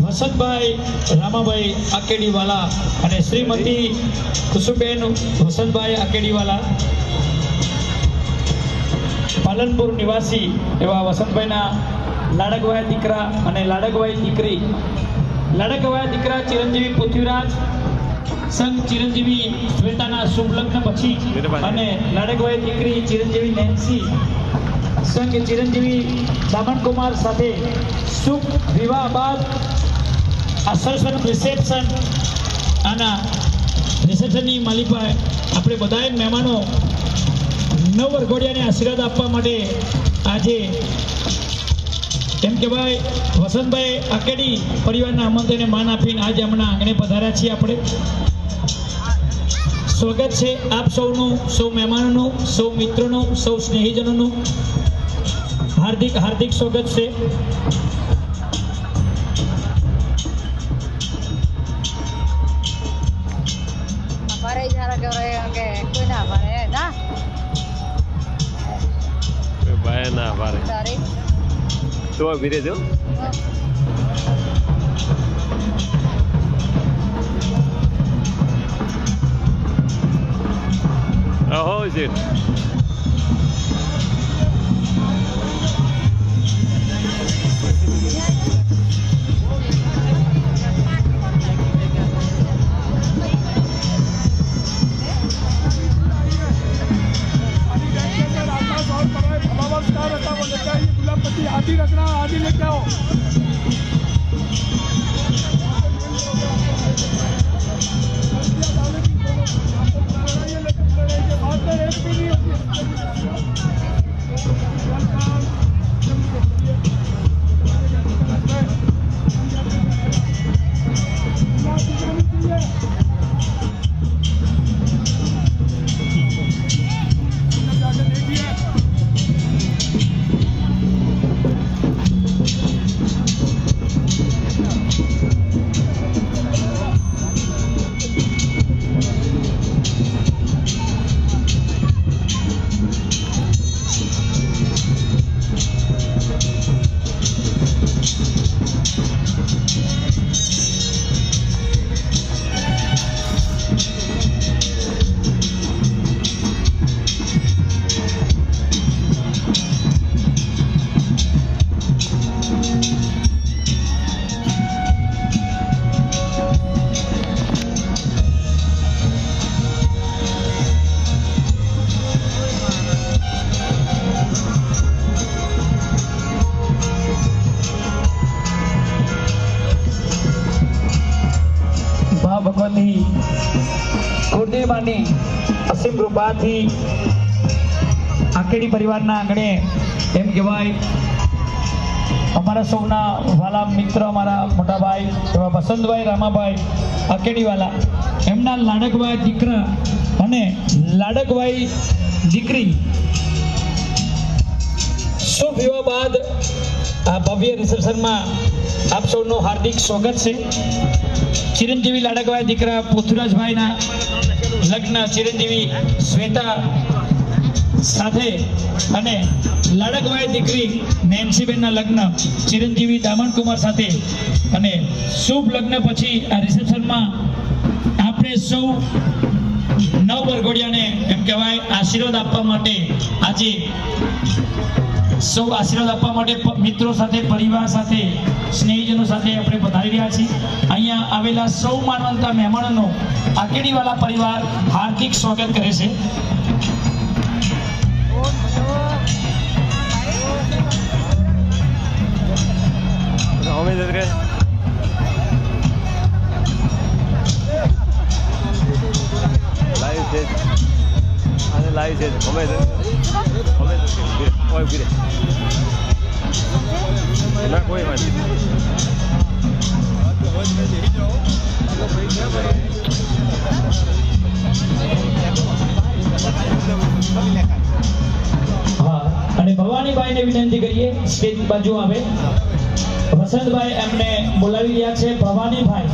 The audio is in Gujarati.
વસંતભાઈ રામાભાઈ આકેડીવાલા અને શ્રીમતી કુસુમબેન વસંતભાઈ આકેડીવાલા પાલનપુર નિવાસી એવા વસંતભાઈના લાડકવાયા દીકરા અને લાડકવાઈ દીકરી, લાડકવાયા દીકરા ચિરંજીવી પૃથ્વીરાજ સંઘ ચિરંજીવી શ્વેતાના શુભ લગ્ન પછી અને લાડકવાઈ દીકરી ચિરંજીવી નેન્સી સંઘ ચિરંજીવી દામનકુમાર સાથે શુભ વિવાહ બાદ આ સરસ રિસેપ્શન આના રિસેપ્શનની માલિકા આપણે બધાએ મહેમાનો નવ વરઘોડિયાને આશીર્વાદ આપવા માટે આજે એમ કે ભાઈ વસંતભાઈ આકેડી પરિવારના આમંત્રણને માન આપીને આજે હમણાં આંગણે પધાર્યા છીએ. આપણે સ્વાગત છે આપ સૌનું, સૌ મહેમાનોનું, સૌ મિત્રોનું, સૌ સ્નેહીજનોનું હાર્દિક હાર્દિક સ્વાગત છે. તો ભીરે જો અહો છે आदि रखना, आदि लेके आओ। ભગવતી કુળદેવની અસીમ કૃપાથી આકેડી પરિવારના આંગણે એમ કહેવાય અમારા સૌના વાલા મિત્ર, અમારા મોટા ભાઈ એવા વસંતભાઈ રામાભાઈ આકેડીવાલા, એમના લાડકવાઈ દીકરા અને લાડકવાઈ દીકરી શુભ વિવાહ બાદ આ ભવ્ય રિસેપ્શનમાં આપ સૌનું હાર્દિક સ્વાગત છે. ચિરંજીવી લાડકવાઈ દીકરા પૃથ્વીરાજભાઈના લગ્ન ચિરંજીવી શ્વેતા સાથે અને લાડકવાઈ દીકરી નેન્સીબેનના લગ્ન ચિરંજીવી દામનકુમાર સાથે અને શુભ લગ્ન પછી આ રિસેપ્શનમાં આપણે સૌ નવ વરઘોડિયાને એમ કહેવાય આશીર્વાદ આપવા માટે આજે સૌ આશીર્વાદ આપવા માટે મિત્રો સાથે, પરિવાર સાથે, સ્નેહીજનો સાથે આપણે પધારી રહ્યા છીએ. અહીંયા આવેલા સૌ માનવંતા મહેમાનોનો આકેડીવાલા પરિવાર હાર્દિક સ્વાગત કરે છે. લાઈવ છે ગમે ના કોઈ વાત હા, અને ભવાનીભાઈને વિનંતી કરીએ સ્ટેજ બાજુ આવે. વસંતભાઈ એમને બોલાવી રહ્યા છે. ભવાનીભાઈ